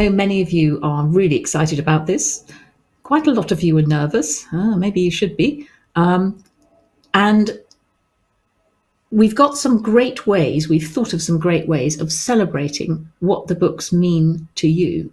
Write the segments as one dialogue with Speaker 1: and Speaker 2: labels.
Speaker 1: know many of you are really excited about this. Quite a lot of you are nervous. Maybe you should be. And we've got some great ways, we've thought of some great ways of celebrating what the books mean to you.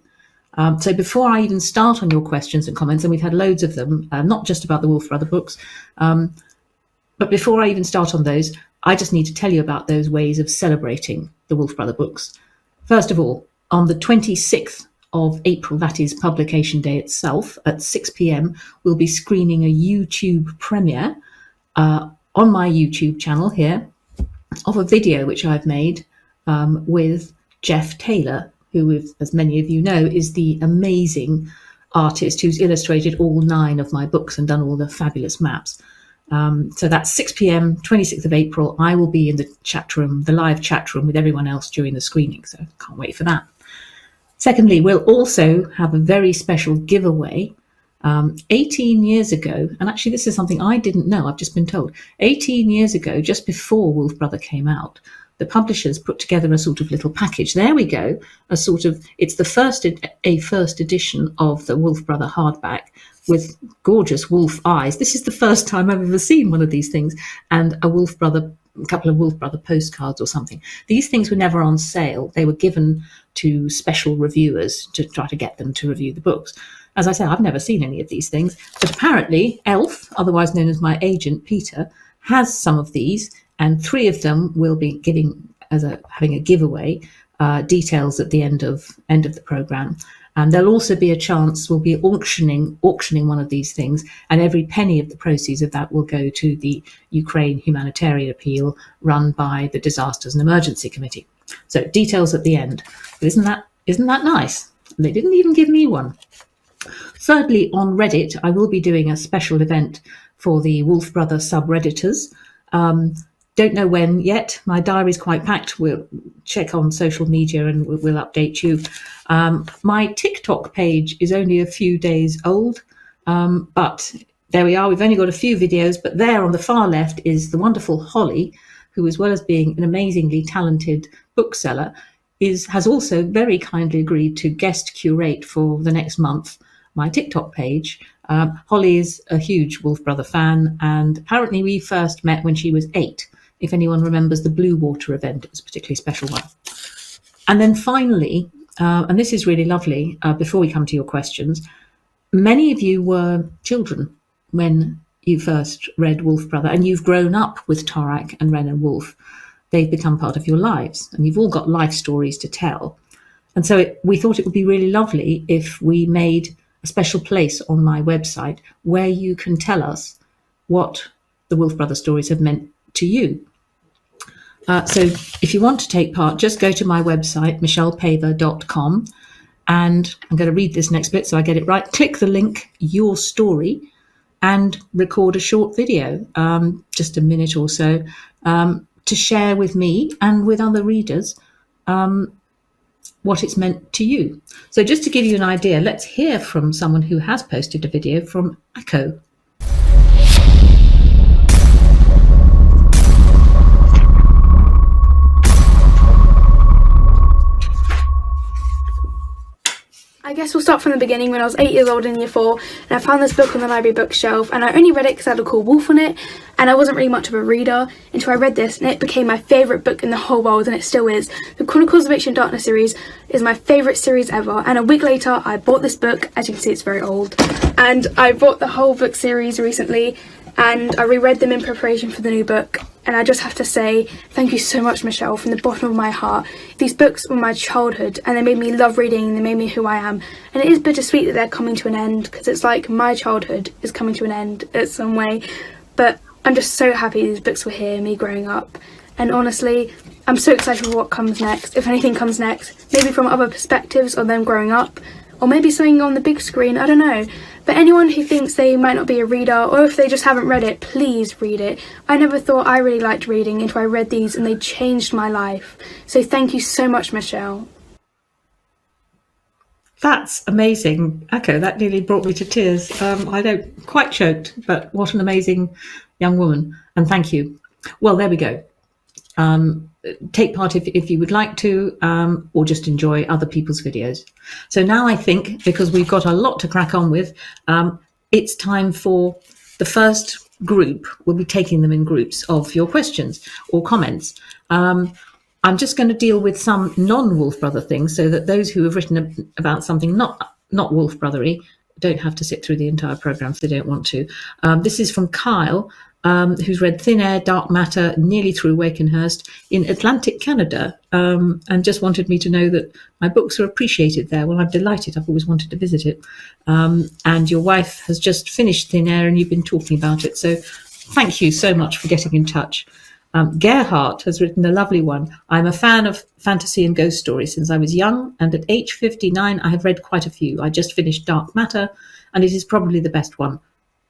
Speaker 1: So before I even start on your questions and comments, and we've had loads of them, not just about the Wolf Brother books, but before I even start on those, I just need to tell you about those ways of celebrating the Wolf Brother books. First of all, on the 26th of April, that is publication day itself, at 6 p.m, we'll be screening a YouTube premiere on my YouTube channel here of a video which I've made with Jeff Taylor, who, as many of you know, is the amazing artist who's illustrated all 9 of my books and done all the fabulous maps. So that's 6 p.m, 26th of April. I will be in the chat room, the live chat room with everyone else during the screening, so can't wait for that. Secondly, we'll also have a very special giveaway. 18 years ago, and actually this is something I didn't know, I've just been told, 18 years ago, just before Wolf Brother came out, the publishers put together a sort of little package. There we go, it's the first edition of the Wolf Brother hardback with gorgeous wolf eyes. This is the first time I've ever seen one of these things, and a couple of Wolf Brother postcards or something. These things were never on sale. They were given to special reviewers to try to get them to review the books. As I said, I've never seen any of these things, but apparently Elf, otherwise known as my agent Peter, has some of these, and 3 of them will be giving having a giveaway, details at the end of the program. And there'll also be a chance, we'll be auctioning one of these things, and every penny of the proceeds of that will go to the Ukraine humanitarian appeal run by the Disasters and Emergency Committee. So details at the end. But isn't that nice? They didn't even give me one. Thirdly, on Reddit, I will be doing a special event for the Wolf Brother subredditors. Don't know when yet. My diary's quite packed. We'll check on social media and we'll update you. My TikTok page is only a few days old, but there we are. We've only got a few videos, but there on the far left is the wonderful Holly, who, as well as being an amazingly talented bookseller, has also very kindly agreed to guest curate for the next month my TikTok page. Holly is a huge Wolf Brother fan, and apparently we first met when she was 8. If anyone remembers the Blue Water event, it was a particularly special one. And then finally, and this is really lovely, before we come to your questions, many of you were children when you first read Wolf Brother, and you've grown up with Torak and Ren and Wolf. They've become part of your lives, and you've all got life stories to tell. And so we thought it would be really lovely if we made a special place on my website where you can tell us what the Wolf Brother stories have meant to you. So if you want to take part, just go to my website, michellepaver.com, and I'm going to read this next bit so I get it right. Click the link, Your Story, and record a short video, just a minute or so, to share with me and with other readers what it's meant to you. So just to give you an idea, let's hear from someone who has posted a video, from Akko.
Speaker 2: I guess we'll start from the beginning. When I was 8 years old in year 4, and I found this book on the library bookshelf, and I only read it because it had a cool wolf on it, and I wasn't really much of a reader until I read this, and it became my favourite book in the whole world, and it still is. The Chronicles of Ancient Darkness series is my favourite series ever, and a week later I bought this book. As you can see, it's very old, and I bought the whole book series recently, and I reread them in preparation for the new book. And I just have to say thank you so much, Michelle, from the bottom of my heart. These books were my childhood, and they made me love reading, and they made me who I am. And it is bittersweet that they're coming to an end, because it's like my childhood is coming to an end in some way. But I'm just so happy these books were here, me growing up. And honestly, I'm so excited for what comes next, if anything comes next. Maybe from other perspectives of them growing up, or maybe something on the big screen, I don't know. But anyone who thinks they might not be a reader, or if they just haven't read it, please read it. I never thought I really liked reading until I read these, and they changed my life. So thank you so much, Michelle.
Speaker 1: That's amazing, Akko. That nearly brought me to tears. I don't quite choked, but what an amazing young woman. And thank you. Well, there we go. take part if you would like to, or just enjoy other people's videos. So now I think, because we've got a lot to crack on with, it's time for the first group. We'll be taking them in groups of your questions or comments. I'm just going to deal with some non-Wolf Brother things, so that those who have written about something not Wolf Brothery don't have to sit through the entire programme if they don't want to. This is from Kyle, who's read Thin Air, Dark Matter, nearly through Wakenhurst in Atlantic Canada, and just wanted me to know that my books are appreciated there. Well, I'm delighted. I've always wanted to visit it. And your wife has just finished Thin Air, and you've been talking about it. So thank you so much for getting in touch. Gerhardt has written a lovely one. I'm a fan of fantasy and ghost stories since I was young, and at age 59, I have read quite a few. I just finished Dark Matter, and it is probably the best one.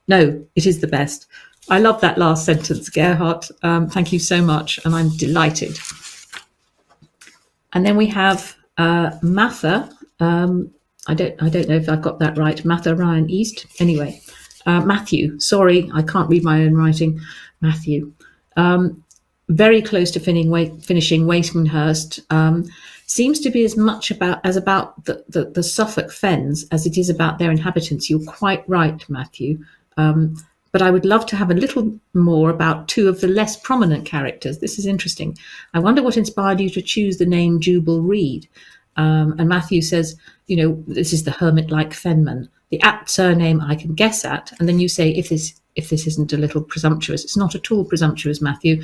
Speaker 1: No, it is the best. I love that last sentence, Gerhardt. Thank you so much, and I'm delighted. And then we have Matha. I don't know if I've got that right. Matha Ryan East. Anyway, Matthew. Sorry, I can't read my own writing. Matthew. Very close to finishing Wakenhurst. Seems to be as much about the Suffolk Fens as it is about their inhabitants. You're quite right, Matthew. But I would love to have a little more about two of the less prominent characters. This is interesting. I wonder what inspired you to choose the name Jubal Reed. And Matthew says, this is the hermit-like Fenman. The apt surname I can guess at. And then you say, if this isn't a little presumptuous. It's not at all presumptuous, Matthew.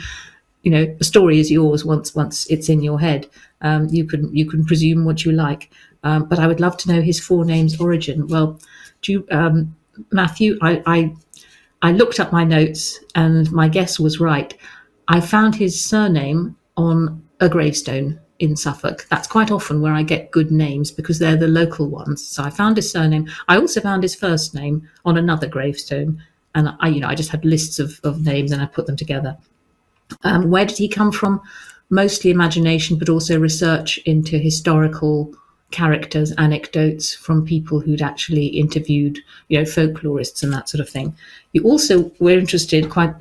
Speaker 1: The story is yours once it's in your head. You can presume what you like. But I would love to know his forename's origin. Well, Matthew, I looked up my notes and my guess was right. I found his surname on a gravestone in Suffolk. That's quite often where I get good names because they're the local ones. So I found his surname. I also found his first name on another gravestone. And I just had lists of names and I put them together. Where did he come from? Mostly imagination, but also research into historical characters, anecdotes from people who'd actually interviewed, folklorists and that sort of thing. You also were interested, quite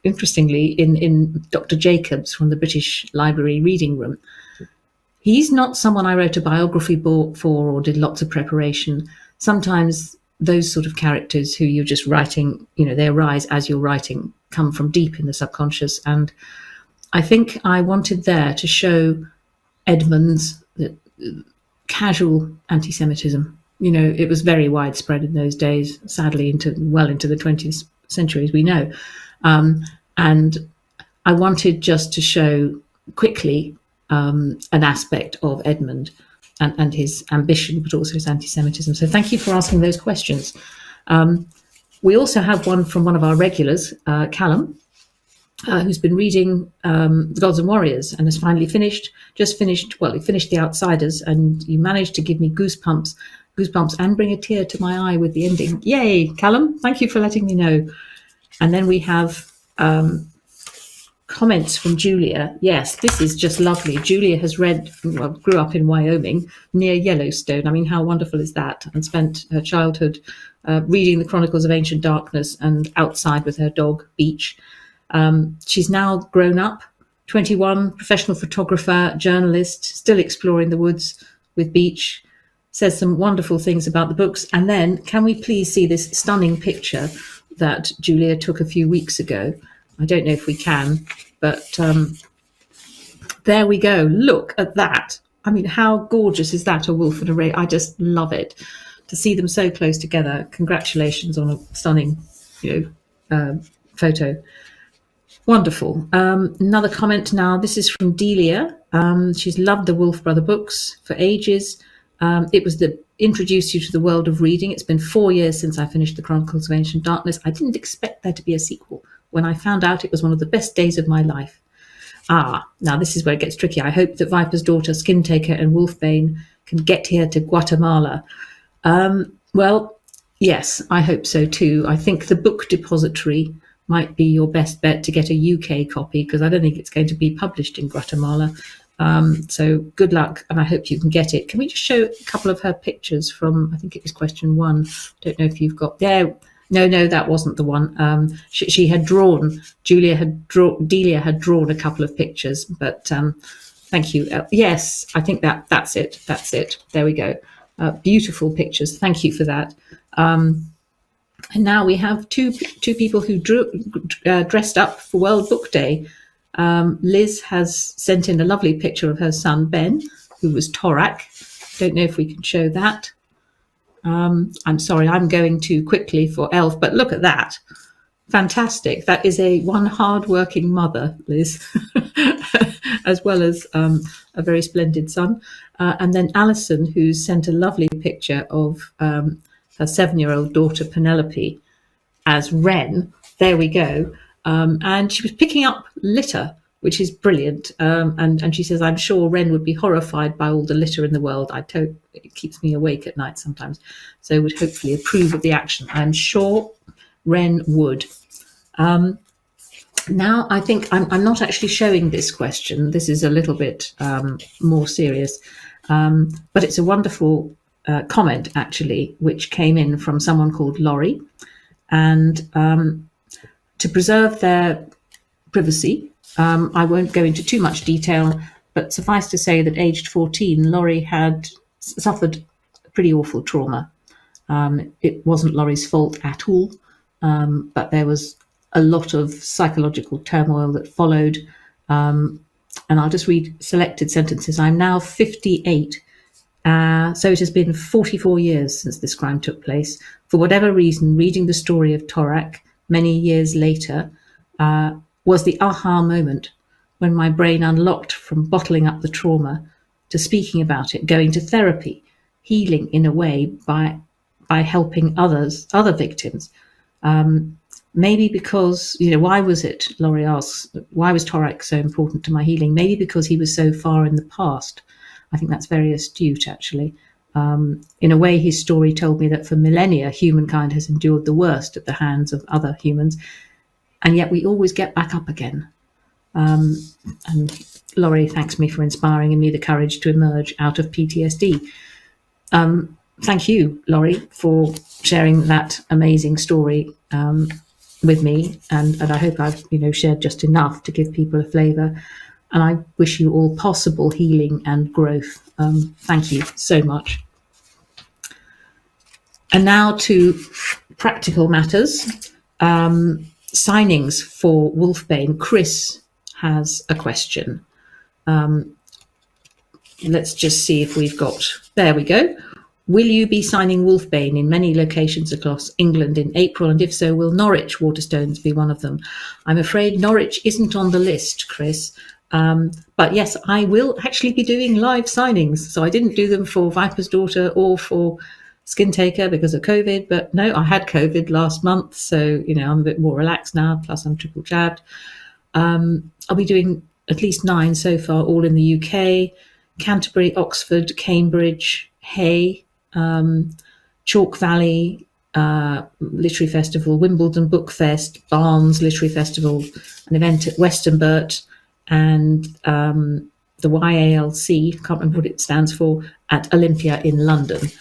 Speaker 1: interestingly, in Dr. Jacobs from the British Library Reading Room. He's not someone I wrote a biography for or did lots of preparation. Sometimes those sort of characters who you're just writing, they arise as you're writing, come from deep in the subconscious. And I think I wanted there to show Edmund's casual anti-Semitism. It was very widespread in those days, sadly, into the 20th century, as we know. And I wanted just to show quickly an aspect of Edmund and his ambition, but also his anti-Semitism. So thank you for asking those questions. We also have one from one of our regulars, Callum, who's been reading The Gods and Warriors and has finally finished The Outsiders, and you managed to give me goosebumps and bring a tear to my eye with the ending. Yay, Callum, thank you for letting me know. And then we have comments from Julia. Yes, this is just lovely. Julia has grew up in Wyoming near Yellowstone. I mean, how wonderful is that? And spent her childhood reading the Chronicles of Ancient Darkness and outside with her dog, Beach. She's now grown up, 21, professional photographer, journalist, still exploring the woods with Beach, says some wonderful things about the books. And then can we please see this stunning picture that Julia took a few weeks ago? I don't know if we can, but there we go. Look at that. I mean, how gorgeous is that, a wolf and a ray? I just love it to see them so close together. Congratulations on a stunning, photo. Wonderful. Another comment now. This is from Delia. She's loved the Wolf Brother books for ages. It was that introduced you to the world of reading. It's been 4 years since I finished the Chronicles of Ancient Darkness. I didn't expect there to be a sequel. When I found out, it was one of the best days of my life. Now this is where it gets tricky. I hope that Viper's daughter, Skintaker, and Wolfbane can get here to Guatemala. Well, yes, I hope so too. I think the Book Depository might be your best bet to get a UK copy, because I don't think it's going to be published in Guatemala. So good luck, and I hope you can get it. Can we just show a couple of her pictures from, I think it was question 1. Don't know if you've got there. No, that wasn't the one. She had drawn. Delia had drawn a couple of pictures, but thank you. Yes, I think that's it. That's it. There we go. Beautiful pictures. Thank you for that. And now we have two people who dressed up for World Book Day. Liz has sent in a lovely picture of her son Ben, who was Torak. Don't know if we can show that. I'm sorry, I'm going too quickly for Elf, but look at that. Fantastic. That is one hard-working mother, Liz, as well as a very splendid son. And then Alison, who sent a lovely picture of her 7-year-old daughter, Penelope, as Wren. There we go. And she was picking up litter, which is brilliant. And she says, I'm sure Wren would be horrified by all the litter in the world. It keeps me awake at night sometimes. So would hopefully approve of the action. I'm sure Wren would. Now, I think I'm not actually showing this question. This is a little bit more serious. But it's a wonderful comment, actually, which came in from someone called Laurie. And to preserve their privacy, I won't go into too much detail, but suffice to say that aged 14, Laurie had suffered pretty awful trauma. It wasn't Laurie's fault at all, but there was a lot of psychological turmoil that followed. And I'll just read selected sentences. I'm now 58. So it has been 44 years since this crime took place. For whatever reason, reading the story of Torak many years later was the aha moment when my brain unlocked from bottling up the trauma to speaking about it, going to therapy, healing in a way by helping other victims. Maybe because, why was it, Laurie asks, why was Torak so important to my healing? Maybe because he was so far in the past. I think that's very astute, actually. In a way, his story told me that for millennia, humankind has endured the worst at the hands of other humans, and yet we always get back up again. And Laurie thanks me for inspiring in me the courage to emerge out of PTSD. Thank you, Laurie, for sharing that amazing story with me, and I hope I've shared just enough to give people a flavour. And I wish you all possible healing and growth. Thank you so much. And now to practical matters. Signings for WOLFBANE. Chris has a question. Let's just see if we've got... There we go. Will you be signing WOLFBANE in many locations across England in April? And if so, will Norwich Waterstones be one of them? I'm afraid Norwich isn't on the list, Chris. But yes, I will actually be doing live signings. So I didn't do them for Viper's Daughter or for Skin Taker because of COVID. But no, I had COVID last month. So, I'm a bit more relaxed now. Plus I'm triple jabbed. I'll be doing at least 9 so far, all in the UK. Canterbury, Oxford, Cambridge, Hay, Chalk Valley Literary Festival, Wimbledon Book Fest, Barnes Literary Festival, an event at Westonbirt, and the YALC, can't remember what it stands for, at Olympia in London.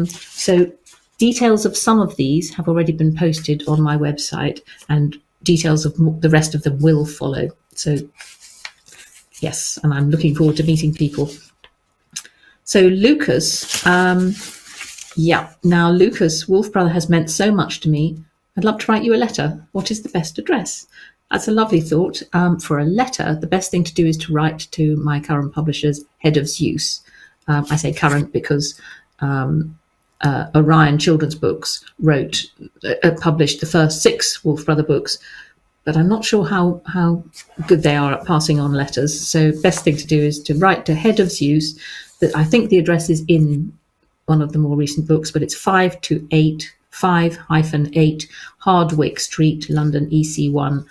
Speaker 1: So details of some of these have already been posted on my website, and details of the rest of them will follow. So yes, and I'm looking forward to meeting people. So Lucas, now Lucas, Wolf Brother has meant so much to me. I'd love to write you a letter. What is the best address? That's a lovely thought. For a letter, the best thing to do is to write to my current publisher's head of Zeus. I say current because Orion Children's Books published the first 6 Wolf Brother books, but I'm not sure how good they are at passing on letters. So best thing to do is to write to head of Zeus. That I think the address is in one of the more recent books, but it's 5-8 Hardwick Street, London, EC1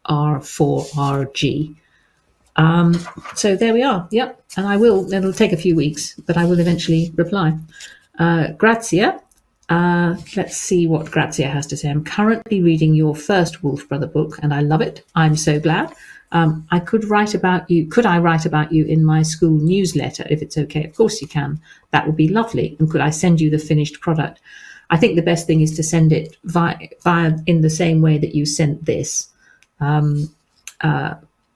Speaker 1: R4RG. So there we are. Yep. And it'll take a few weeks, but I will eventually reply. Grazia. Let's see what Grazia has to say. I'm currently reading your first Wolf Brother book, and I love it. I'm so glad. Could I write about you in my school newsletter if it's okay? Of course you can. That would be lovely. And could I send you the finished product? I think the best thing is to send it via in the same way that you sent this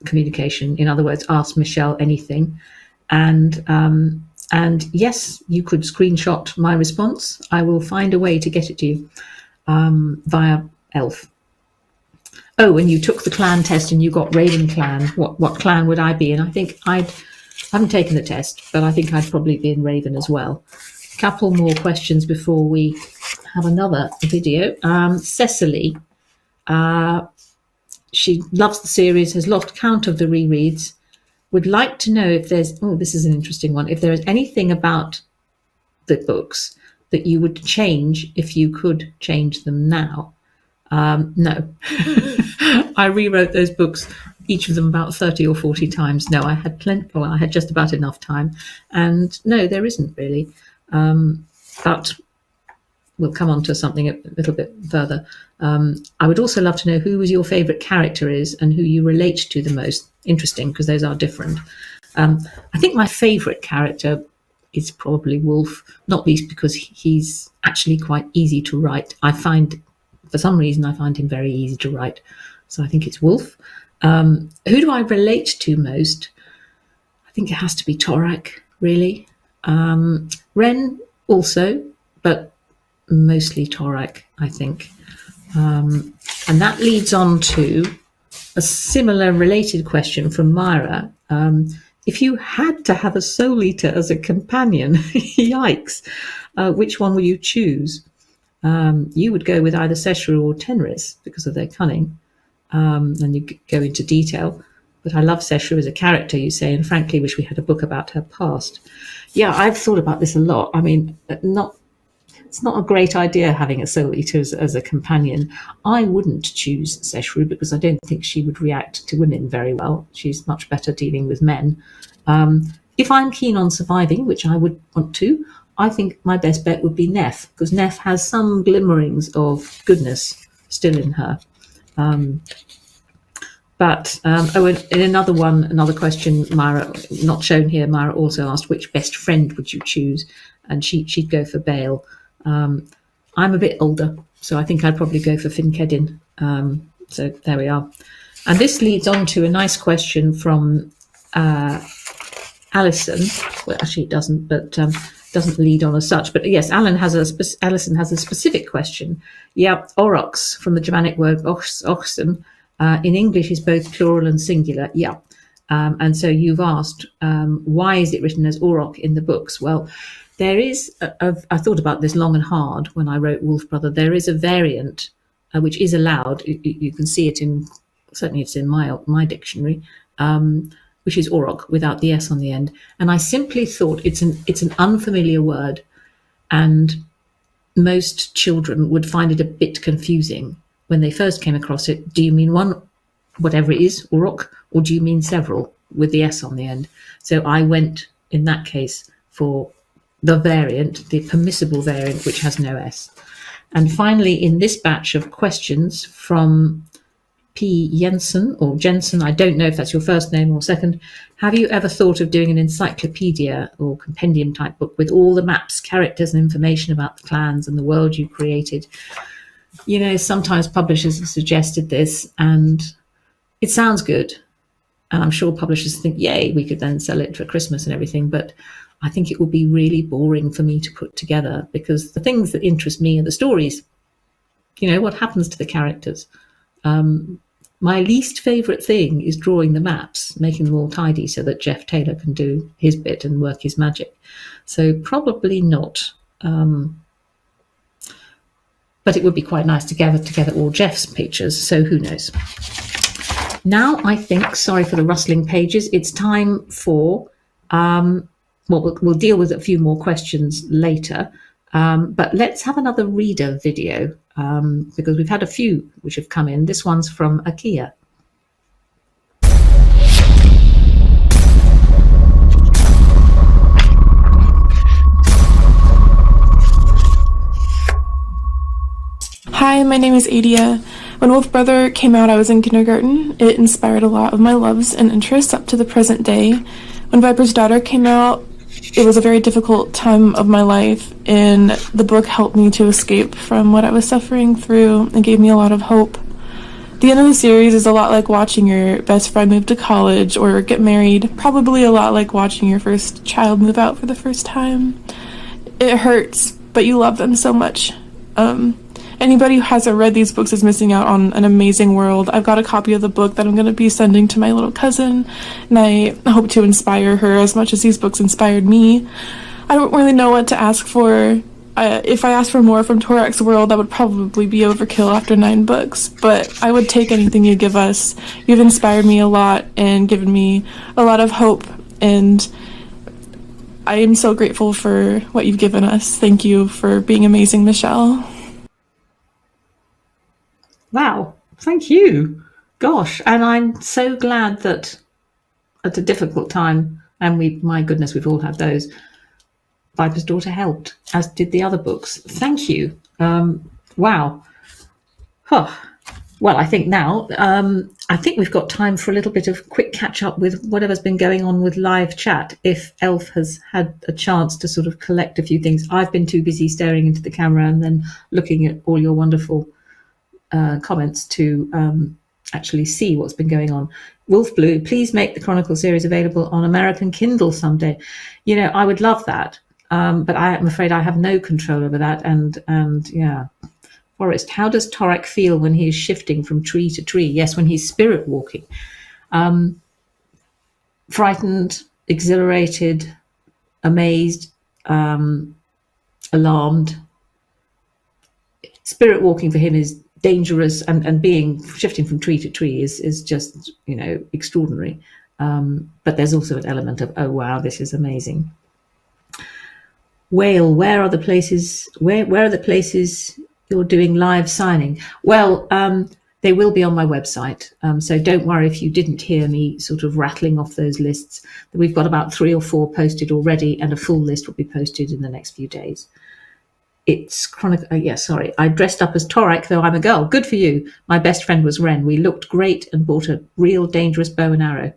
Speaker 1: communication. In other words, ask Michelle anything. And yes, you could screenshot my response. I will find a way to get it to you via Elf. Oh, and you took the clan test and you got Raven clan. What clan would I be in? I think I haven't taken the test, but I think I'd probably be in Raven as well. A couple more questions before we have another video. Cecily, she loves the series, has lost count of the rereads, would like to know if there's, this is an interesting one, if there is anything about the books that you would change if you could change them now. No. I rewrote those books, each of them about 30 or 40 times. No, I had I had just about enough time. And no, there isn't really. But we'll come on to something a little bit further. I would also love to know who your favourite character is and who you relate to the most. Interesting, because those are different. I think my favourite character is probably Wolf, not least because he's actually quite easy to write. For some reason, I find him very easy to write. So I think it's Wolf. Who do I relate to most? I think it has to be Torak, really. Ren also, but mostly Torak, I think. And that leads on to a similar related question from Myra. If you had to have a Soul Eater as a companion, yikes, which one would you choose? You would go with either Seshru or Tenris because of their cunning, and you go into detail. But I love Seshru as a character, you say, and frankly wish we had a book about her past. Yeah, I've thought about this a lot. I mean, it's not a great idea having a Soul Eater as a companion. I wouldn't choose Seshru because I don't think she would react to women very well. She's much better dealing with men. If I'm keen on surviving, which I would want to, I think my best bet would be Neff, because Neff has some glimmerings of goodness still in her. And another question, Myra, not shown here, Myra also asked, which best friend would you choose? And she'd go for Bale. I'm a bit older, so I think I'd probably go for Finkedin. So there we are. And this leads on to a nice question from Alison. Well, actually it doesn't, but doesn't lead on as such. But yes, Alison has a specific question. Yeah, aurochs, from the Germanic word oxen, in English is both plural and singular. Yeah. And so you've asked, why is it written as auroch in the books? Well, there is, I thought about this long and hard when I wrote Wolf Brother. There is a variant which is allowed. You can see it certainly it's in my dictionary, which is auroch without the S on the end. And I simply thought it's an unfamiliar word, and most children would find it a bit confusing when they first came across it. Do you mean one, whatever it is, auroch, or do you mean several with the S on the end? So I went, in that case, for the variant, the permissible variant, which has no S. And finally, in this batch of questions from P. Jensen, I don't know if that's your first name or second, have you ever thought of doing an encyclopedia or compendium type book with all the maps, characters and information about the clans and the world you created? You know, sometimes publishers have suggested this and it sounds good. And I'm sure publishers think, yay, we could then sell it for Christmas and everything. But I think it would be really boring for me to put together, because the things that interest me are the stories. You know, what happens to the characters. My least favourite thing is drawing the maps, making them all tidy so that Jeff Taylor can do his bit and work his magic. So probably not. But it would be quite nice to gather together all Jeff's pictures, so who knows. Now I think, sorry for the rustling pages, it's time for, we'll deal with a few more questions later, but let's have another reader video, because we've had a few which have come in. This one's from Akko.
Speaker 3: Hi, my name is Adea. When Wolf Brother came out, I was in kindergarten. It inspired a lot of my loves and interests up to the present day. When Viper's Daughter came out, it was a very difficult time of my life, and the book helped me to escape from what I was suffering through and gave me a lot of hope. The end of the series is a lot like watching your best friend move to college or get married, probably a lot like watching your first child move out for the first time. It hurts, but you love them so much. Anybody who hasn't read these books is missing out on an amazing world. I've got a copy of the book that I'm going to be sending to my little cousin, and I hope to inspire her as much as these books inspired me. I don't really know what to ask for. If I asked for more from Torak's world, that would probably be overkill after 9 books, but I would take anything you give us. You've inspired me a lot and given me a lot of hope, and I am so grateful for what you've given us. Thank you for being amazing, Michelle.
Speaker 1: Wow, thank you. Gosh, and I'm so glad that at a difficult time, and my goodness, we've all had those, Viper's Daughter helped, as did the other books. Thank you. Wow. Huh. Well, I think now, I think we've got time for a little bit of quick catch up with whatever's been going on with live chat. If Elf has had a chance to sort of collect a few things, I've been too busy staring into the camera and then looking at all your wonderful comments to actually see what's been going on. Wolf Blue, please make the Chronicle series available on American Kindle someday. You know, I would love that, but I am afraid I have no control over that. And yeah, Forrest, how does Torak feel when he is shifting from tree to tree? Yes, when he's spirit walking. Frightened, exhilarated, amazed, alarmed. Spirit walking for him is dangerous, and shifting from tree to tree is just, you know, extraordinary. But there's also an element of, oh wow, this is amazing. Whale, where are the places you're doing live signing? Well, they will be on my website, so don't worry if you didn't hear me sort of rattling off those lists. We've got about 3 or 4 posted already, and a full list will be posted in the next few days. It's Chronicle. Sorry. I dressed up as Torak, though I'm a girl. Good for you. My best friend was Ren. We looked great and bought a real dangerous bow and arrow.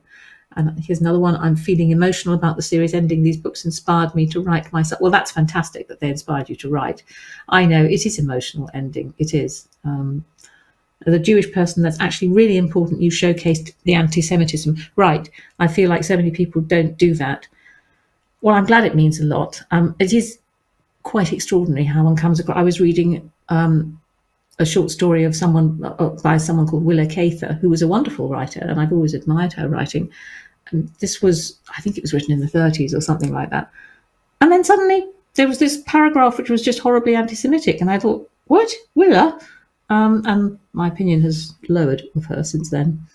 Speaker 1: And here's another one. I'm feeling emotional about the series ending. These books inspired me to write myself. Well, that's fantastic that they inspired you to write. I know it is emotional ending. It is. The Jewish person, that's actually really important. You showcased the anti-Semitism. Right. I feel like so many people don't do that. Well, I'm glad it means a lot. It is quite extraordinary how one comes across. I was reading a short story of by someone called Willa Cather, who was a wonderful writer, and I've always admired her writing. And this was, I think it was written in the 30s or something like that. And then suddenly there was this paragraph which was just horribly anti-Semitic, and I thought, what, Willa? And my opinion has lowered of her since then.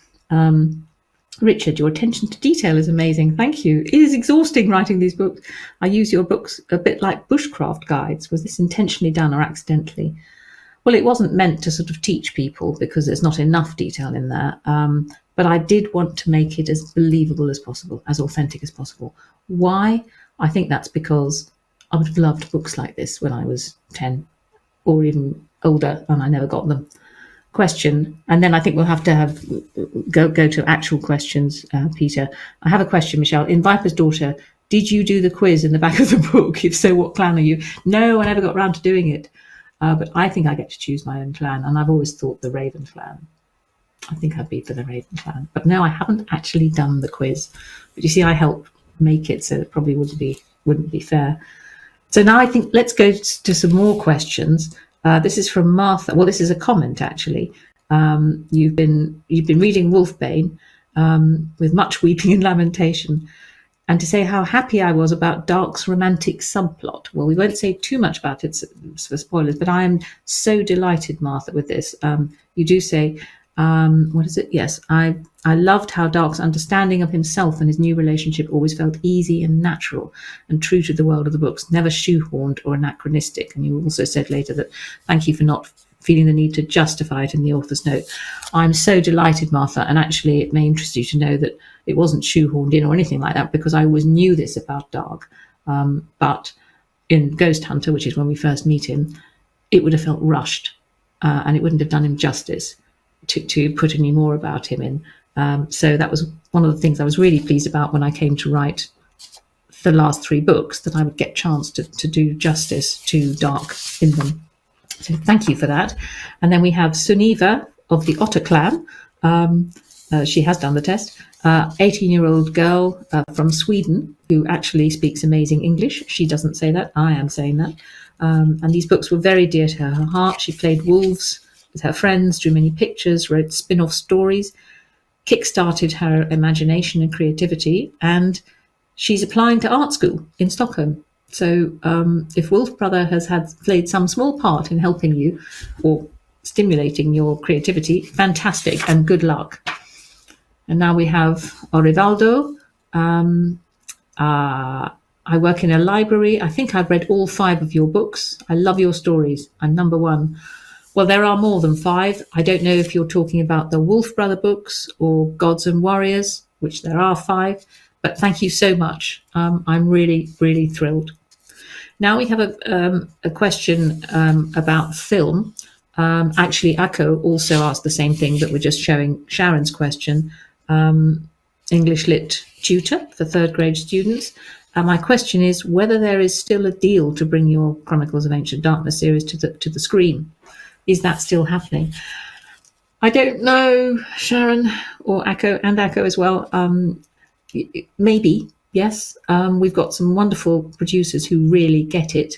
Speaker 1: Richard, your attention to detail is amazing. Thank you. It is exhausting writing these books. I use your books a bit like bushcraft guides. Was this intentionally done or accidentally? Well, it wasn't meant to sort of teach people because there's not enough detail in there. But I did want to make it as believable as possible, as authentic as possible. Why? I think that's because I would have loved books like this when I was 10 or even older, and I never got them. Question, and then I think we'll have to go to actual questions, Peter. I have a question, Michelle. In Viper's Daughter, did you do the quiz in the back of the book? If so, what clan are you? No, I never got around to doing it. But I think I get to choose my own clan, and I've always thought the Raven clan. I think I'd be for the Raven clan. But no, I haven't actually done the quiz. But you see, I helped make it, so it probably wouldn't be fair. So now I think let's go to some more questions. This is from Martha. Well, this is a comment actually. You've been reading WOLFBANE with much weeping and lamentation, and to say how happy I was about Dark's romantic subplot. Well, we won't say too much about it for spoilers, but I am so delighted, Martha, with this. You do say, what is it? Yes, I loved how Dark's understanding of himself and his new relationship always felt easy and natural and true to the world of the books, never shoehorned or anachronistic. And you also said later that thank you for not feeling the need to justify it in the author's note. I'm so delighted, Martha, and actually it may interest you to know that it wasn't shoehorned in or anything like that, because I always knew this about Dark. But in Ghost Hunter, which is when we first meet him, it would have felt rushed and it wouldn't have done him justice to put any more about him in. So that was one of the things I was really pleased about when I came to write the last 3 books, that I would get a chance to do justice to dark in them. So thank you for that. And then we have Suniva of the Otter Clan. She has done the test. 18-year-old girl from Sweden who actually speaks amazing English. She doesn't say that. I am saying that. And these books were very dear to her heart. She played wolves with her friends, drew many pictures, wrote spin-off stories, kick-started her imagination and creativity, and she's applying to art school in Stockholm. So if Wolf Brother has played some small part in helping you or stimulating your creativity, fantastic, and good luck. And now we have Orivaldo. I work in a library. I think I've read all 5 of your books. I love your stories. I'm number 1. Well, there are more than 5. I don't know if you're talking about the Wolf Brother books or Gods and Warriors, which there are 5. But thank you so much. I'm really, really thrilled. Now we have a question about film. Actually, Akko also asked the same thing, but we're just showing Sharon's question. English Lit tutor for 3rd grade students. My question is whether there is still a deal to bring your Chronicles of Ancient Darkness series to the screen. Is that still happening? I don't know, Sharon, or Akko, and Akko as well. Maybe, yes. We've got some wonderful producers who really get it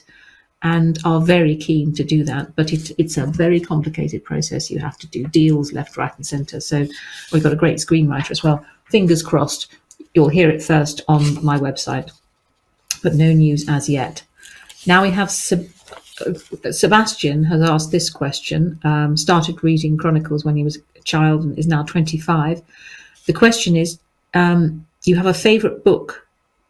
Speaker 1: and are very keen to do that, but it's a very complicated process. You have to do deals left, right and centre. So we've got a great screenwriter as well. Fingers crossed, you'll hear it first on my website, but no news as yet. Now we have Sebastian has asked this question, started reading Chronicles when he was a child and is now 25. The question is, you have a favourite book.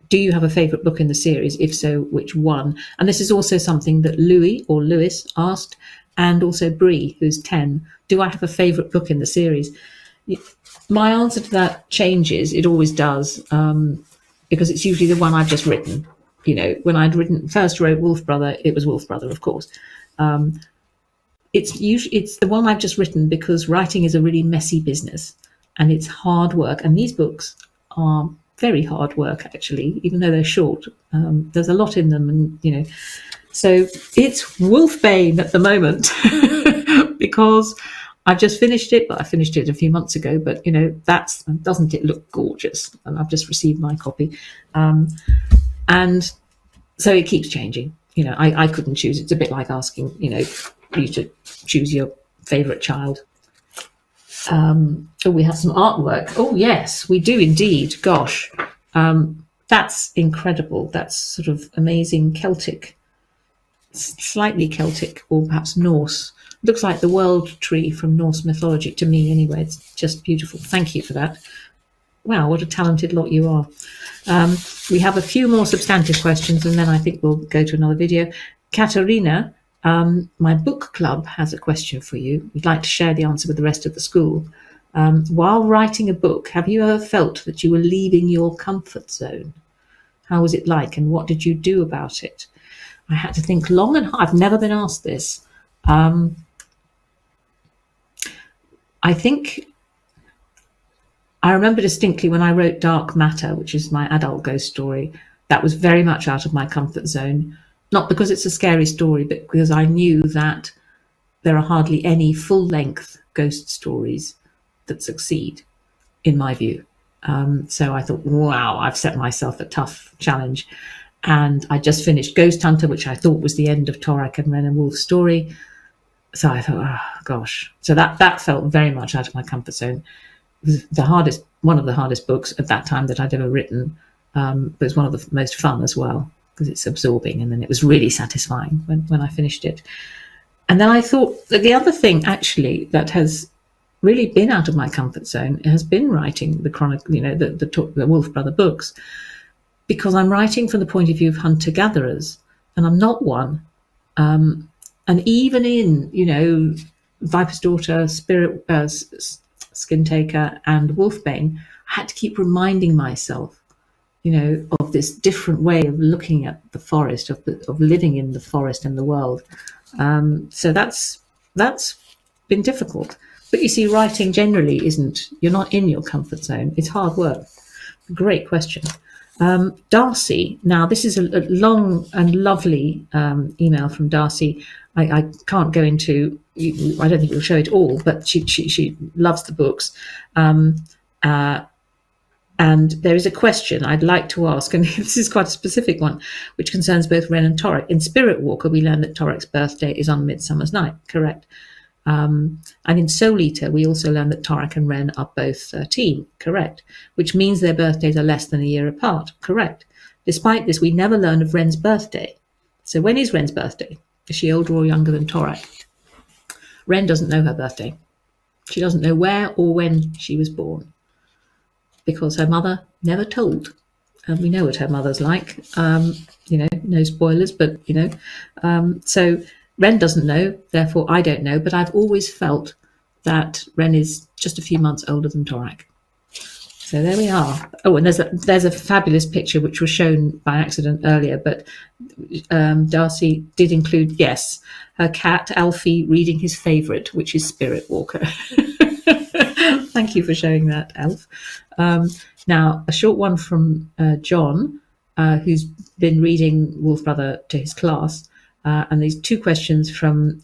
Speaker 1: Do you have a favourite book in the series? If so, which one? And this is also something that Lewis asked, and also Bree, who's 10. Do I have a favourite book in the series? My answer to that changes. It always does, because it's usually the one I've just written. You know, when I'd first wrote Wolf Brother, it was Wolf Brother, of course. It's the one I've just written because writing is a really messy business and it's hard work. And these books are very hard work, actually, even though they're short. There's a lot in them, and you know, so it's WOLFBANE at the moment because I've just finished it, but I finished it a few months ago. But you know, doesn't it look gorgeous? And I've just received my copy, and so it keeps changing. You know, I couldn't choose. It's a bit like asking, you know, you to choose your favourite child. We have some artwork. Oh, yes, we do indeed. Gosh, that's incredible. That's sort of amazing Celtic, slightly Celtic, or perhaps Norse. Looks like the world tree from Norse mythology to me anyway. It's just beautiful. Thank you for that. Wow, what a talented lot you are. We have a few more substantive questions and then I think we'll go to another video. Katarina, my book club has a question for you. We'd like to share the answer with the rest of the school. While writing a book, have you ever felt that you were leaving your comfort zone? How was it like and what did you do about it? I had to think long and hard. I've never been asked this. I think I remember distinctly when I wrote Dark Matter, which is my adult ghost story, that was very much out of my comfort zone. Not because it's a scary story, but because I knew that there are hardly any full-length ghost stories that succeed, in my view. So I thought, wow, I've set myself a tough challenge. And I just finished Ghost Hunter, which I thought was the end of Torak and Ren and Wolf's story. So I thought, oh, gosh. So that felt very much out of my comfort zone. It was one of the hardest books at that time that I'd ever written, but it's one of the most fun as well because it's absorbing, and then it was really satisfying when I finished it. And then I thought that the other thing actually that has really been out of my comfort zone has been writing the Chronicle, you know, the Wolf Brother books, because I'm writing from the point of view of hunter-gatherers, and I'm not one. And even in, you know, Viper's Daughter, Spirit, Skin Taker and WOLFBANE, I had to keep reminding myself, you know, of this different way of looking at the forest, of living in the forest and the world. So that's been difficult. But you see, writing generally you're not in your comfort zone. It's hard work. Great question. Darcy. Now, this is a long and lovely email from Darcy. I can't go into. I don't think we'll show it all, but she loves the books. And there is a question I'd like to ask, and this is quite a specific one, which concerns both Ren and Torek. In Spirit Walker, we learn that Torek's birthday is on Midsummer's Night, correct? And in Soul Eater, we also learn that Torek and Ren are both 13, correct? Which means their birthdays are less than a year apart, correct? Despite this, we never learn of Ren's birthday. So when is Ren's birthday? Is she older or younger than Torek? Ren doesn't know her birthday. She doesn't know where or when she was born, because her mother never told. And we know what her mother's like. No spoilers, but, so Ren doesn't know, therefore I don't know, but I've always felt that Ren is just a few months older than Torek. So there we are. Oh, and there's a fabulous picture which was shown by accident earlier, but Darcy did include, yes, her cat, Alfie, reading his favourite, which is Spirit Walker. Thank you for showing that, Alf. Now, a short one from John, who's been reading Wolf Brother to his class. And these 2 questions from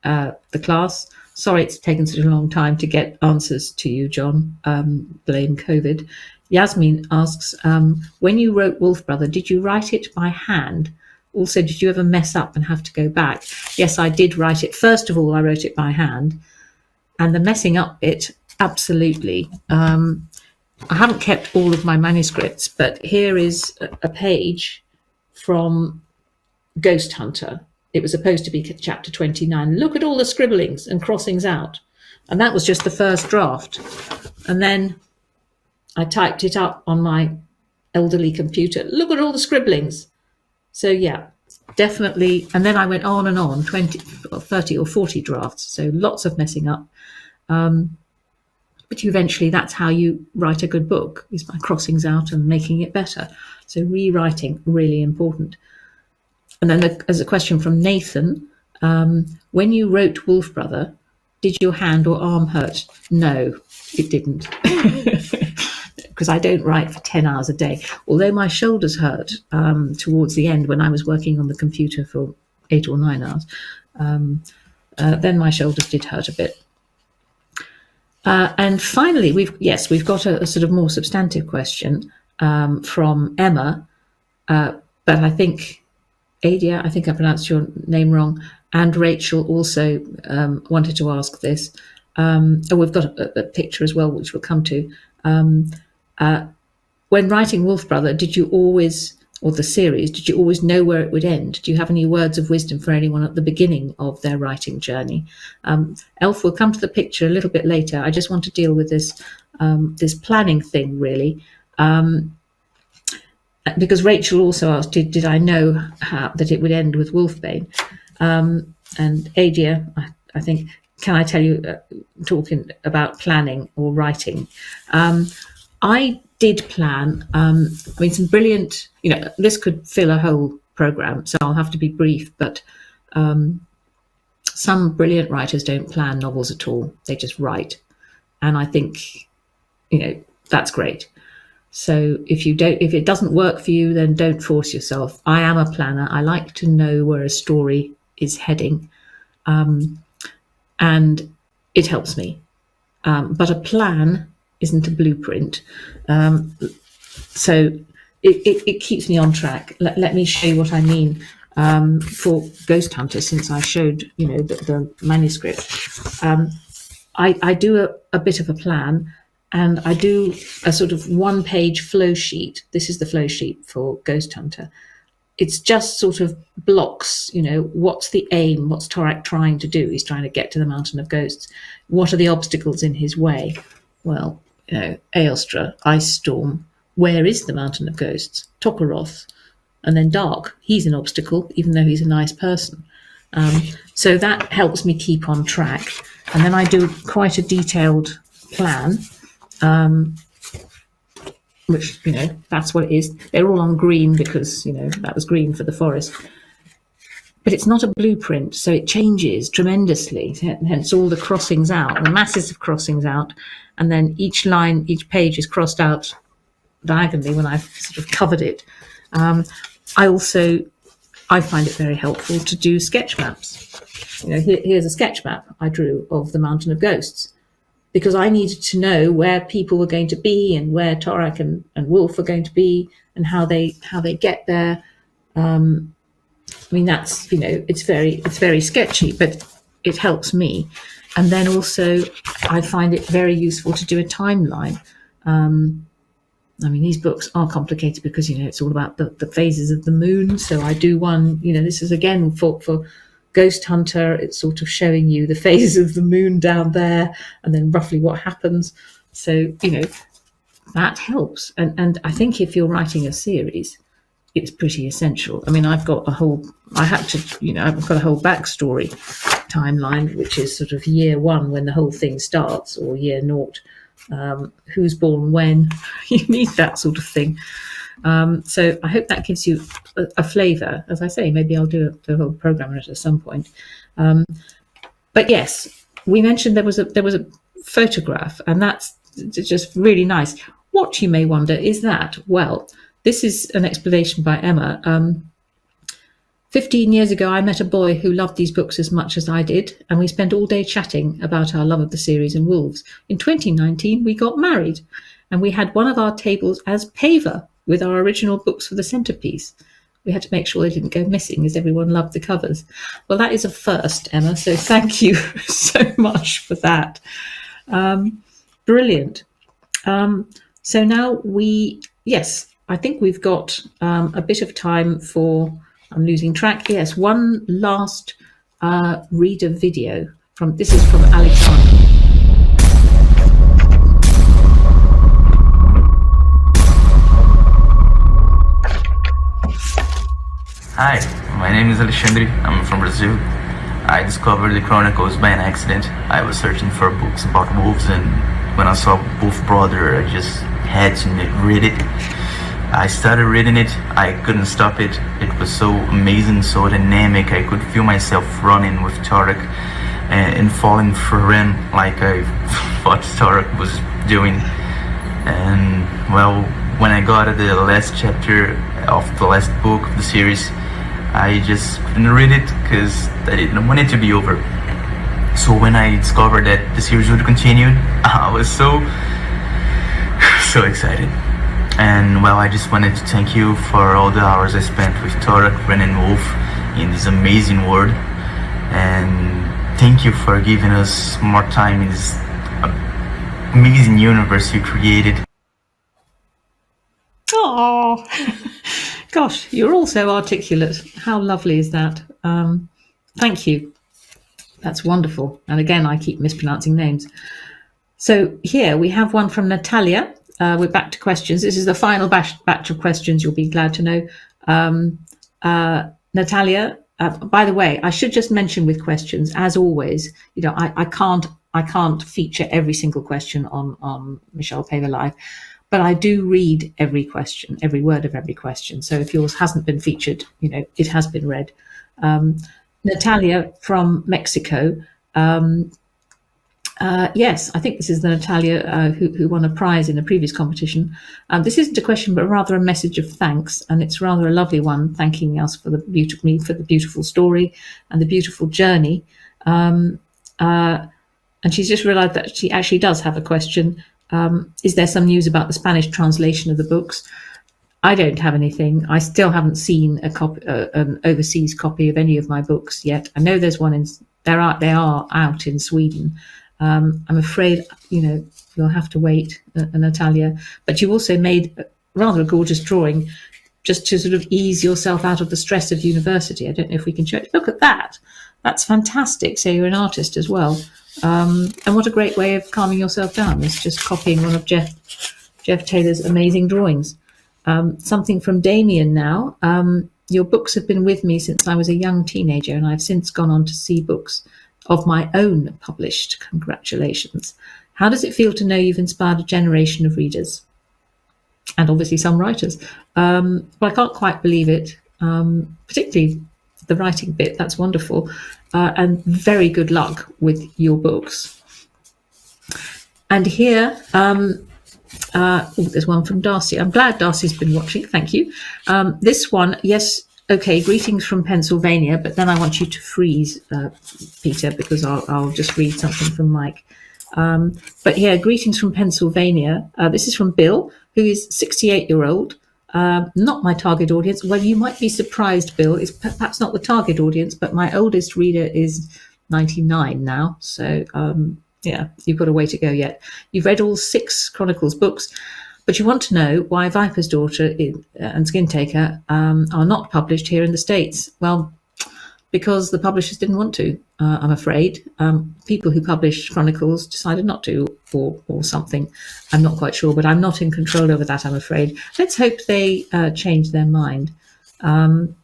Speaker 1: the class. Sorry it's taken such a long time to get answers to you, John. Blame COVID. Yasmin asks, when you wrote Wolf Brother, did you write it by hand? Also, did you ever mess up and have to go back? Yes, I did write it. First of all, I wrote it by hand. And the messing up bit, absolutely. I haven't kept all of my manuscripts, but here is a page from Ghost Hunter. It was supposed to be chapter 29. Look at all the scribblings and crossings out. And that was just the first draft. And then I typed it up on my elderly computer. Look at all the scribblings. So yeah, definitely. And then I went on and on, 20 or 30 or 40 drafts. So lots of messing up. But eventually that's how you write a good book, is by crossings out and making it better. So rewriting, really important. And then there's a question from Nathan. When you wrote Wolf Brother, did your hand or arm hurt? No, it didn't. Because I don't write for 10 hours a day. Although my shoulders hurt towards the end when I was working on the computer for 8 or 9 hours. Then my shoulders did hurt a bit. And finally, we've got a sort of more substantive question from Emma. But I think Adea, I think I pronounced your name wrong, and Rachel also wanted to ask this. We've got a picture as well, which we'll come to. When writing Wolf Brother, did you always know where it would end? Do you have any words of wisdom for anyone at the beginning of their writing journey? Elf, will come to the picture a little bit later. I just want to deal with this planning thing, really. Because Rachel also asked, did I know that it would end with Wolfbane? And Adea, I think, can I tell you, talking about planning or writing? I did plan, some brilliant, this could fill a whole program, so I'll have to be brief, but some brilliant writers don't plan novels at all. They just write. And I think, that's great. So if it doesn't work for you, then don't force yourself. I am a planner. I like to know where a story is heading. And it helps me. But a plan isn't a blueprint. So it keeps me on track. Let me show you what I mean for Ghost Hunter, since I showed, the manuscript. I do a bit of a plan, and I do a sort of 1-page flow sheet. This is the flow sheet for Ghost Hunter. It's just sort of blocks, what's the aim? What's Torek trying to do? He's trying to get to the Mountain of Ghosts. What are the obstacles in his way? Well, Aelstra, Ice Storm. Where is the Mountain of Ghosts? Tokoroth. And then Dark. He's an obstacle, even though he's a nice person. So that helps me keep on track. And then I do quite a detailed plan, which, that's what it is. They're all on green because, that was green for the forest. But it's not a blueprint, so it changes tremendously. Hence all the crossings out, the masses of crossings out. And then each line, each page is crossed out diagonally when I've sort of covered it. I find it very helpful to do sketch maps. Here's a sketch map I drew of the Mountain of Ghosts, because I needed to know where people were going to be and where Torak and Wolf are going to be and how they get there. That's it's very sketchy, but it helps me. And then also I find it very useful to do a timeline. These books are complicated because it's all about the phases of the moon. So I do one. This is again for Ghost Hunter. It's sort of showing you the phases of the moon down there, and then roughly what happens. So that helps. And I think if you're writing a series, it's pretty essential. I've got a whole backstory timeline, which is sort of year one when the whole thing starts, or year naught. Who's born when. You need that sort of thing. So I hope that gives you a flavour. As I say, maybe I'll do a whole programme on it at some point. But yes, we mentioned there was a photograph, and that's just really nice. What you may wonder is that, well, this is an explanation by Emma. 15 years ago, I met a boy who loved these books as much as I did, and we spent all day chatting about our love of the series and wolves. In 2019, we got married, and we had one of our tables as Paver with our original books for the centrepiece. We had to make sure they didn't go missing, as everyone loved the covers. Well, that is a first, Emma, so thank you so much for that. Brilliant. So now I think we've got a bit of time for... I'm losing track. Yes, one last reader video. This is from Alexandre.
Speaker 4: Hi, my name is Alexandre. I'm from Brazil. I discovered the Chronicles by an accident. I was searching for books about wolves, and when I saw Wolf Brother, I just had to read it. I started reading it. I couldn't stop it. It was so amazing, so dynamic. I could feel myself running with Torak and falling for him like I thought Torak was doing. And well, when I got to the last chapter of the last book of the series, I just couldn't read it because I didn't want it to be over. So when I discovered that the series would continue, I was so excited. And well, I just wanted to thank you for all the hours I spent with Torak, Ren, and Wolf in this amazing world. And thank you for giving us more time in this amazing universe you created.
Speaker 1: Oh, gosh, you're all so articulate. How lovely is that? Thank you. That's wonderful. And again, I keep mispronouncing names. So here we have one from Natalia. We're back to questions. This is the final batch of questions, you'll be glad to know. Natalia, by the way, I should just mention with questions, as always, I can't feature every single question on Michelle Paver Live, but I do read every question, every word of every question. So if yours hasn't been featured, it has been read. Natalia from Mexico. Yes, I think this is the Natalia who won a prize in a previous competition. This isn't a question, but rather a message of thanks, and it's rather a lovely one, thanking us for the beautiful story and the beautiful journey. And she's just realised that she actually does have a question. Is there some news about the Spanish translation of the books? I don't have anything. I still haven't seen an overseas copy of any of my books yet. I know there's one they are out in Sweden. I'm afraid, you'll have to wait, Natalia. But you also made rather a gorgeous drawing just to sort of ease yourself out of the stress of university. I don't know if we can show it. Look at that. That's fantastic. So you're an artist as well. And what a great way of calming yourself down. It's just copying one of Jeff Taylor's amazing drawings. Something from Damien now. Your books have been with me since I was a young teenager, and I've since gone on to see books of my own published. Congratulations. How does it feel to know you've inspired a generation of readers? And obviously some writers. Well, I can't quite believe it, particularly the writing bit. That's wonderful. And very good luck with your books. And here, There's one from Darcy. I'm glad Darcy's been watching. Thank you. This one, yes, okay, greetings from Pennsylvania, but then I want you to freeze, Peter, because I'll just read something from Mike. But yeah, greetings from Pennsylvania. This is from Bill, who is 68-year-old. Not my target audience. Well, you might be surprised, Bill. It's perhaps not the target audience, but my oldest reader is 99 now. So, yeah, you've got a way to go yet. You've read all 6 Chronicles books, but you want to know why Viper's Daughter and Skin Taker are not published here in the States. Well, because the publishers didn't want to, I'm afraid. People who published Chronicles decided not to, or something. I'm not quite sure, but I'm not in control over that, I'm afraid. Let's hope they change their mind. And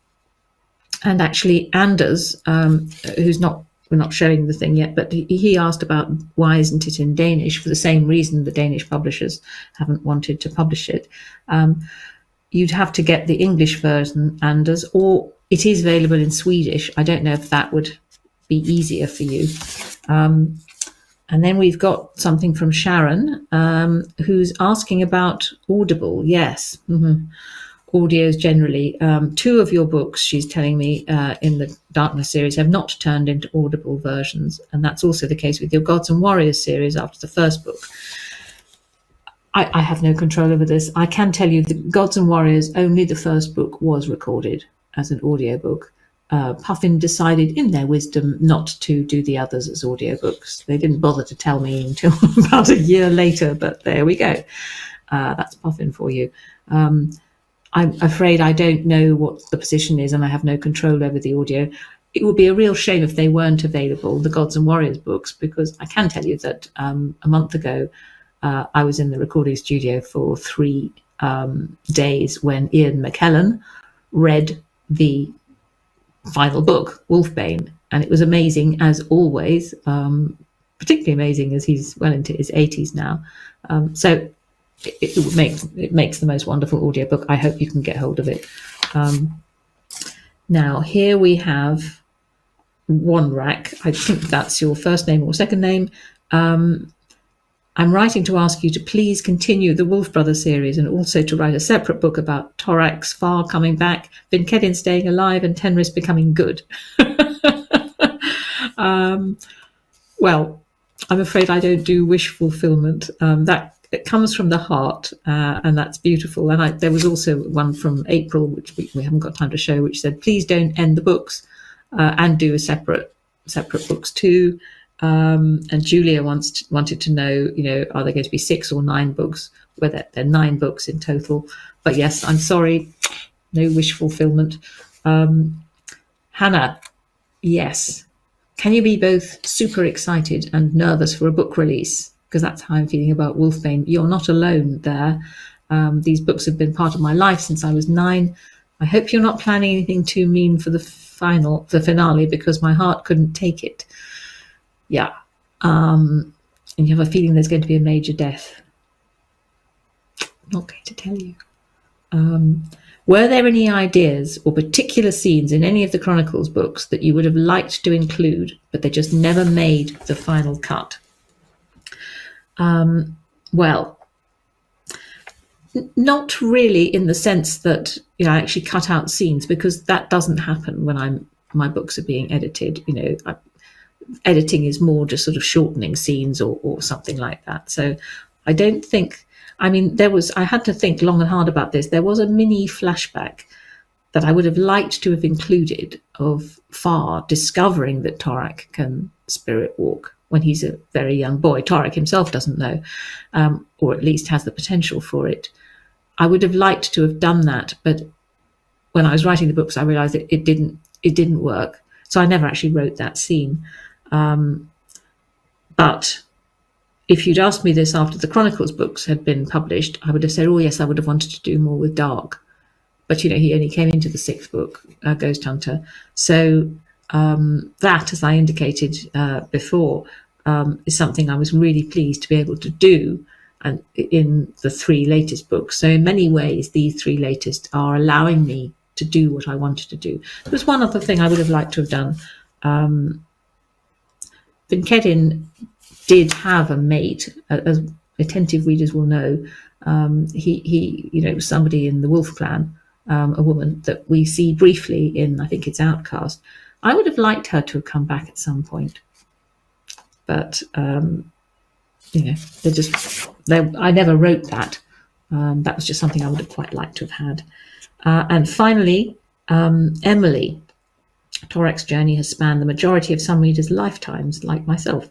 Speaker 1: actually, Anders, we're not showing the thing yet, but he asked about why isn't it in Danish, for the same reason the Danish publishers haven't wanted to publish it. You'd have to get the English version, Anders, or it is available in Swedish. I don't know if that would be easier for you. And then we've got something from Sharon, who's asking about Audible. Yes, audios generally. 2 of your books, she's telling me, in the Darkness series have not turned into Audible versions. And that's also the case with your Gods and Warriors series after the first book. I have no control over this. I can tell you the Gods and Warriors, only the first book was recorded as an audiobook. Puffin decided in their wisdom not to do the others as audiobooks. They didn't bother to tell me until about a year later, but there we go. That's Puffin for you. I'm afraid I don't know what the position is, and I have no control over the audio. It would be a real shame if they weren't available, the Gods and Warriors books, because I can tell you that a month ago, I was in the recording studio for 3 days when Ian McKellen read the final book, WOLFBANE, and it was amazing as always, particularly amazing as he's well into his 80s now. So it makes the most wonderful audiobook. I hope you can get hold of it. Now here we have One Rack. I think that's your first name or second name. I'm writing to ask you to please continue the Wolf Brother series and also to write a separate book about Torax, Far coming back, Vinkedin staying alive, and Tenris becoming good. Well, I'm afraid I don't do wish fulfillment. That it comes from the heart, and that's beautiful. And there was also one from April, which we haven't got time to show, which said, please don't end the books and do a separate books too. And Julia wanted to know, are there going to be 6 or 9 books? Whether there are 9 books in total. But yes, I'm sorry, no wish fulfillment. Hannah, yes. Can you be both super excited and nervous for a book release? Because that's how I'm feeling about Wolfbane. You're not alone there. These books have been part of my life since I was 9. I hope you're not planning anything too mean for the finale, because my heart couldn't take it. Yeah. And you have a feeling there's going to be a major death. I'm not going to tell you. Were there any ideas or particular scenes in any of the Chronicles books that you would have liked to include, but they just never made the final cut? Well, not really in the sense that I actually cut out scenes, because that doesn't happen when my books are being edited. Editing is more just sort of shortening scenes or something like that. So I don't think, I had to think long and hard about this. There was a mini flashback that I would have liked to have included of Far discovering that Torak can spirit walk when he's a very young boy. Torak himself doesn't know, or at least has the potential for it. I would have liked to have done that, but when I was writing the books, I realized it didn't work. So I never actually wrote that scene. But if you'd asked me this after the Chronicles books had been published, I would have said, oh yes, I would have wanted to do more with Dark. But he only came into the 6th book, Ghost Hunter. So that, as I indicated before, is something I was really pleased to be able to do, and in the 3 latest books. So in many ways, these 3 latest are allowing me to do what I wanted to do. There was one other thing I would have liked to have done. Vinkedin did have a mate, attentive readers will know, he was somebody in the Wolf Clan, a woman that we see briefly in, I think it's Outcast. I would have liked her to have come back at some point, but I never wrote that. That was just something I would have quite liked to have had. And finally, Emily. Torak's journey has spanned the majority of some readers' lifetimes, like myself.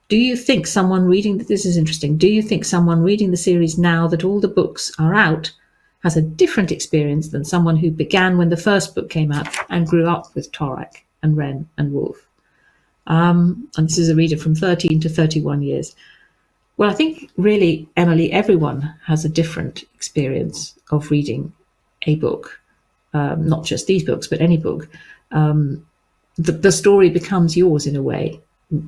Speaker 1: Do you think someone reading, this is interesting, do you think someone reading the series now that all the books are out has a different experience than someone who began when the first book came out and grew up with Torak and Ren and Wolf? And this is a reader from 13 to 31 years. Well, I think really, Emily, everyone has a different experience of reading a book, not just these books, but any book. The story becomes yours in a way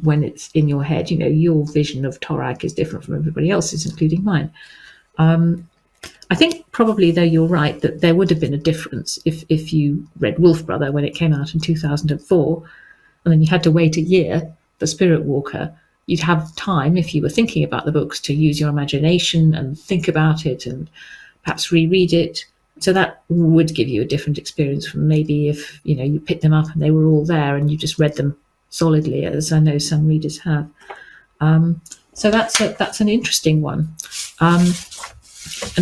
Speaker 1: when it's in your head. Your vision of Torak is different from everybody else's, including mine. I think probably, though, you're right that there would have been a difference if you read Wolf Brother when it came out in 2004, and then you had to wait a year for Spirit Walker. You'd have time, if you were thinking about the books, to use your imagination and think about it and perhaps reread it. So that would give you a different experience from maybe if you picked them up and they were all there and you just read them solidly, as I know some readers have. So that's an interesting one. And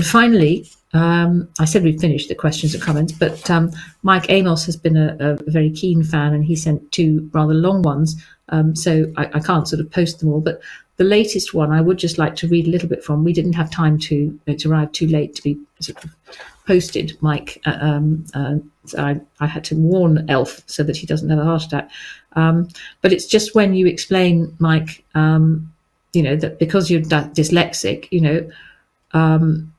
Speaker 1: finally, I said we'd finished the questions and comments, but Mike Amos has been a very keen fan, and he sent 2 rather long ones. So I can't sort of post them all, but the latest one I would just like to read a little bit from. We didn't have time to arrive too late to be sort of posted, Mike. So I had to warn Elf so that he doesn't have a heart attack. But it's just when you explain, Mike, that because you're dyslexic,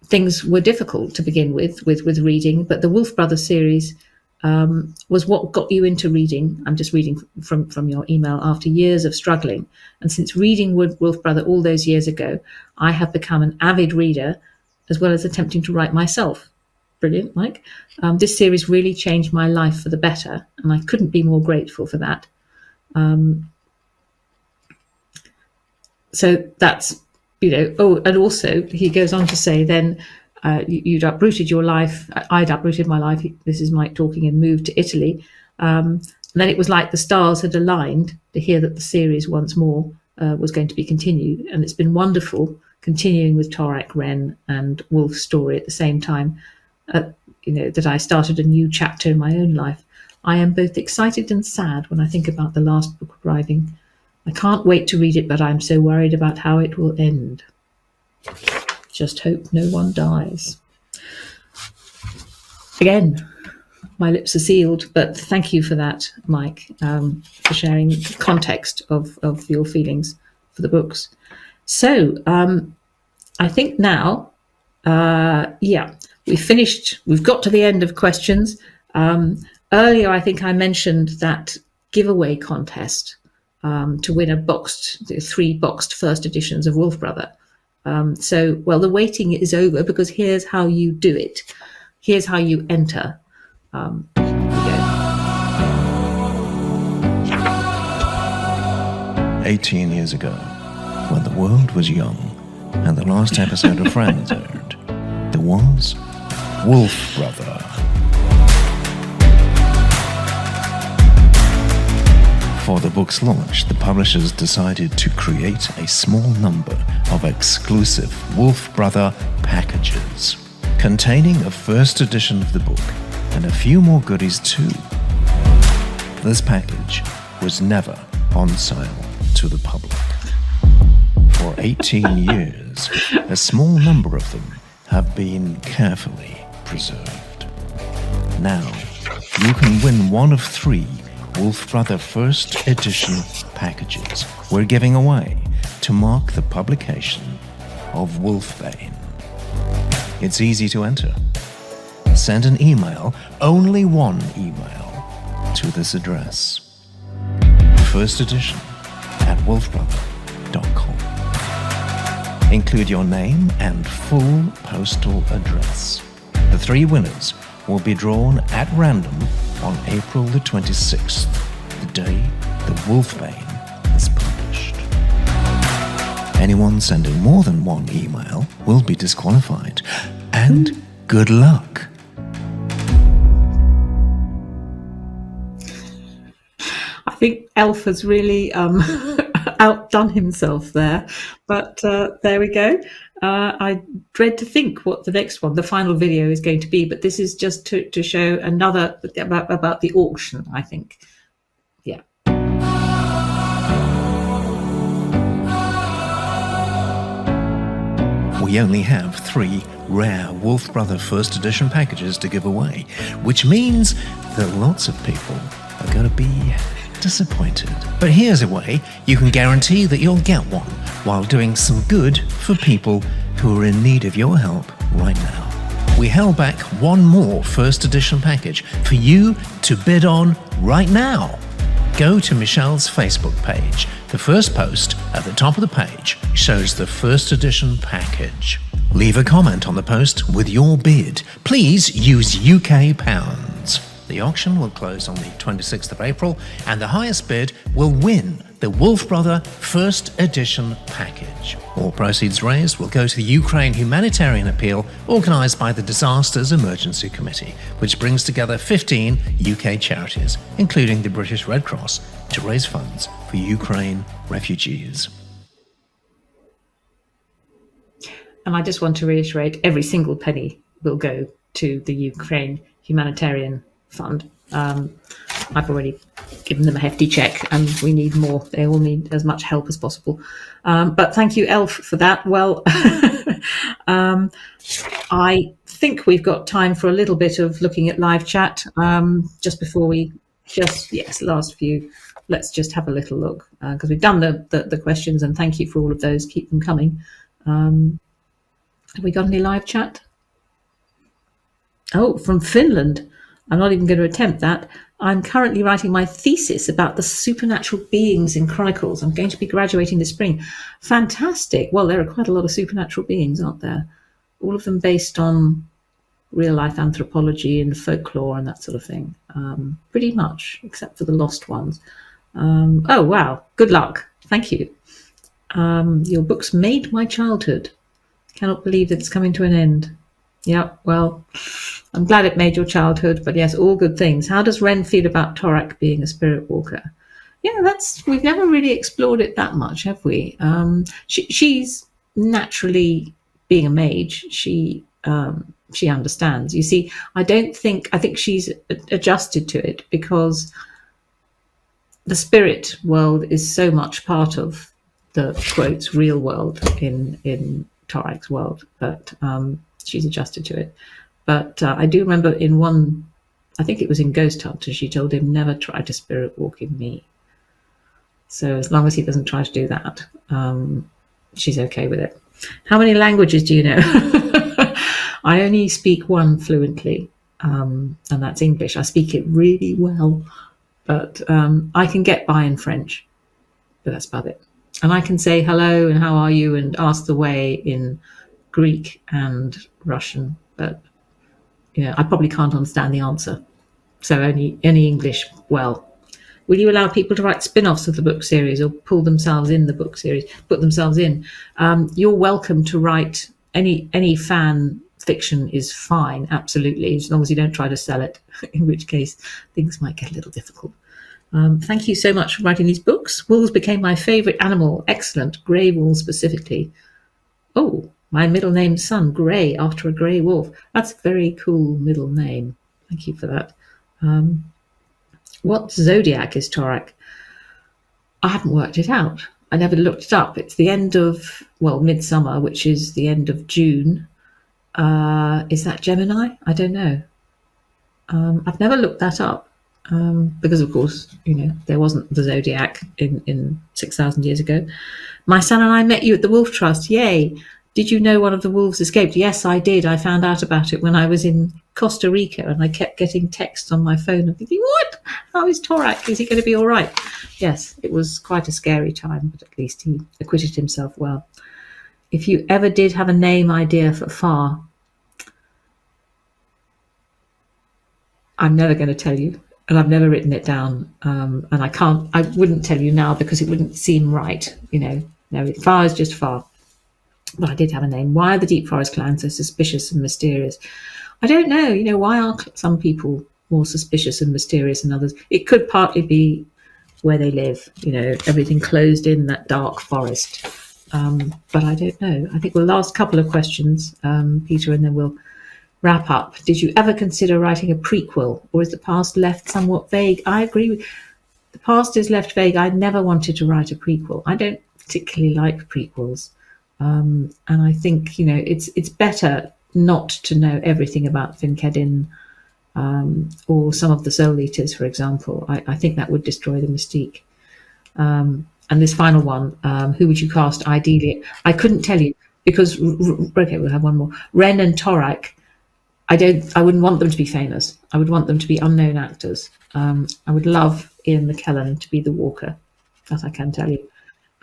Speaker 1: things were difficult to begin with reading, but the Wolf Brothers series was what got you into reading. I'm just reading from your email. After years of struggling, and since reading Wolf Brother all those years ago, I have become an avid reader, as well as attempting to write myself. Brilliant, Mike. This series really changed my life for the better, and I couldn't be more grateful for that. So that's, and also he goes on to say then, you'd uprooted your life. I'd uprooted my life. This is Mike talking, and moved to Italy. And then it was like the stars had aligned to hear that the series once more was going to be continued. And it's been wonderful continuing with Torak, Ren, and Wolf's story at the same time. That I started a new chapter in my own life. I am both excited and sad when I think about the last book arriving. I can't wait to read it, but I'm so worried about how it will end. Just hope no one dies. Again, my lips are sealed, but thank you for that, Mike, for sharing the context of your feelings for the books. So I think now, we've finished. We've got to the end of questions. Earlier, I think I mentioned that giveaway contest to win the 3 boxed first editions of Wolf Brother. The waiting is over, because here's how you do it. Here's how you enter. Here we go.
Speaker 5: 18 years ago, when the world was young and the last episode of Friends aired, there was Wolf Brother. For the book's launch, the publishers decided to create a small number of exclusive Wolf Brother packages, containing a first edition of the book and a few more goodies too. This package was never on sale to the public. For 18 years, a small number of them have been carefully preserved. Now, you can win one of 3 Wolf Brother First Edition packages we're giving away to mark the publication of WOLFBANE. It's easy to enter. Send an email, only one email, to this address: firstedition@wolfbrother.com. Include your name and full postal address. The 3 winners will be drawn at random on April the 26th, the day the WOLFBANE is published. Anyone sending more than one email will be disqualified. And good luck.
Speaker 1: I think Elf has really outdone himself there, but there we go. I dread to think what the next one, the final video, is going to be, but this is just to show another about the auction, I think. Yeah.
Speaker 5: We only have 3 rare Wolf Brother First Edition packages to give away, which means that lots of people are going to be disappointed. But here's a way you can guarantee that you'll get one while doing some good for people who are in need of your help right now. We held back one more First Edition package for you to bid on right now. Go to Michelle's Facebook page. The first post at the top of the page shows the First Edition package. Leave a comment on the post with your bid. Please use UK pounds. The auction will close on the 26th of April, and the highest bid will win the Wolf Brother First Edition package. All proceeds raised will go to the Ukraine humanitarian appeal organised by the Disasters Emergency Committee, which brings together 15 UK charities, including the British Red Cross, to raise funds for Ukraine refugees.
Speaker 1: And I just want to reiterate, every single penny will go to the Ukraine humanitarian fund. I've already given them a hefty check, and we need more. They all need as much help as possible. But thank you, Elf, for that. Well, I think we've got time for a little bit of looking at live chat. Just before we last few. Let's just have a little look, because we've done the questions, and thank you for all of those. Keep them coming. Have we got any live chat? Oh, from Finland. I'm not even going to attempt that. I'm currently writing my thesis about the supernatural beings in Chronicles. I'm going to be graduating this spring. Fantastic. Well, there are quite a lot of supernatural beings, aren't there? All of them based on real life anthropology and folklore and that sort of thing. Pretty much, except for the lost ones. Oh, wow. Good luck. Thank you. Your book's made my childhood. Cannot believe that it's coming to an end. Yeah, well, I'm glad it made your childhood, but yes, all good things. How does Ren feel about Torak being a spirit walker? Yeah, we've never really explored it that much, have we? She's naturally, being a mage, she understands. You see, I think she's adjusted to it because the spirit world is so much part of the quotes real world in Torak's world, but she's adjusted to it. But I do remember in one, I think it was in Ghost Hunter, she told him never try to spirit walk in me. So as long as he doesn't try to do that, she's okay with it. How many languages do you know? I only speak one fluently, and that's English. I speak it really well, but I can get by in French, but that's about it. And I can say hello and how are you and ask the way in Greek and Russian, but I probably can't understand the answer. So only English well. Will you allow people to write spin-offs of the book series or pull themselves in the book series, put themselves in? You're welcome to write any fan fiction is fine, absolutely, as long as you don't try to sell it, in which case things might get a little difficult. Thank you so much for writing these books. Wolves became my favourite animal. Excellent. Grey wolves specifically. Oh, my middle name's son, Grey, after a grey wolf. That's a very cool middle name. Thank you for that. What zodiac is Torak? I haven't worked it out. I never looked it up. It's the end of, midsummer, which is the end of June. Is that Gemini? I don't know. I've never looked that up because, of course, there wasn't the zodiac in 6,000 years ago. My son and I met you at the Wolf Trust. Yay. Did you know one of the wolves escaped? Yes, I did. I found out about it when I was in Costa Rica, and I kept getting texts on my phone and thinking, what? How is Torak? Is he going to be all right? Yes, it was quite a scary time, but at least he acquitted himself well. If you ever did have a name idea for Far, I'm never going to tell you, and I've never written it down, and I wouldn't tell you now because it wouldn't seem right, No, far is just far. But I did have a name. Why are the Deep Forest clans so suspicious and mysterious? I don't know. Why are some people more suspicious and mysterious than others? It could partly be where they live, everything closed in that dark forest. But I don't know. I think we'll last couple of questions, Peter, and then we'll wrap up. Did you ever consider writing a prequel, or is the past left somewhat vague? I agree with the past is left vague. I never wanted to write a prequel. I don't particularly like prequels. And I think, it's better not to know everything about Finkedin or some of the Soul Eaters, for example. I think that would destroy the mystique. And this final one, who would you cast ideally? I couldn't tell you because, okay, we'll have one more. Ren and Torak, I wouldn't want them to be famous. I would want them to be unknown actors. I would love Ian McKellen to be the Walker, that I can tell you.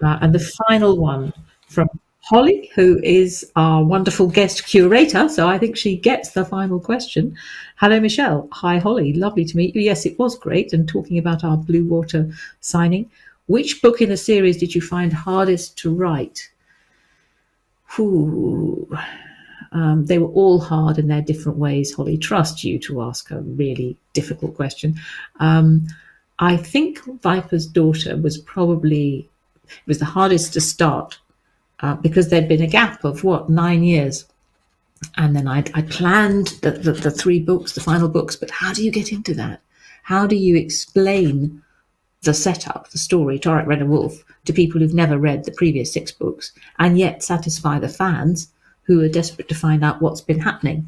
Speaker 1: And the final one from Holly, who is our wonderful guest curator, so I think she gets the final question. Hello, Michelle. Hi, Holly. Lovely to meet you. Yes, it was great. And talking about our Blue Water signing, which book in the series did you find hardest to write? They were all hard in their different ways, Holly. Trust you to ask a really difficult question. I think Viper's Daughter was probably the hardest to start because there'd been a gap of 9 years. And then I planned the 3 books, the final books, but how do you get into that? How do you explain the setup, the story, Torak, Red and Wolf, to people who've never read the previous 6 books, and yet satisfy the fans who are desperate to find out what's been happening?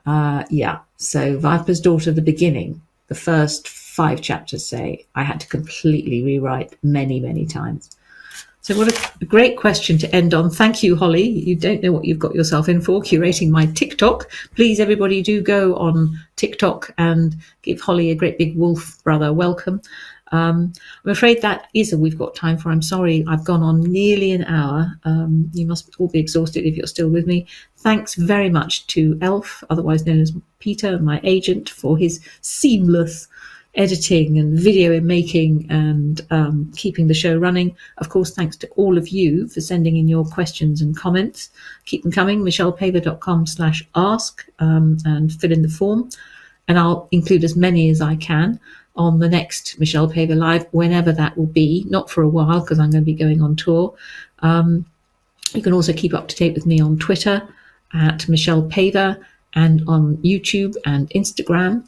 Speaker 1: So Viper's Daughter, the beginning, the first 5 chapters, say, I had to completely rewrite many, many times. So what a great question to end on. Thank you, Holly. You don't know what you've got yourself in for, curating my TikTok. Please, everybody, do go on TikTok and give Holly a great big wolf brother welcome. I'm afraid that is all we've got time for. I'm sorry, I've gone on nearly an hour. You must all be exhausted if you're still with me. Thanks very much to Elf, otherwise known as Peter, my agent, for his seamless editing and video making and keeping the show running. Of course, thanks to all of you for sending in your questions and comments. Keep them coming, michellepaver.com/ask, and fill in the form. And I'll include as many as I can on the next Michelle Paver Live, whenever that will be. Not for a while, because I'm going to be going on tour. You can also keep up to date with me on Twitter at Michelle Paver, and on YouTube and Instagram.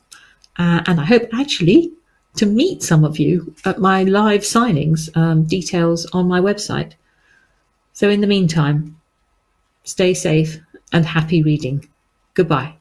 Speaker 1: And I hope actually to meet some of you at my live signings, details on my website. So in the meantime, stay safe and happy reading. Goodbye.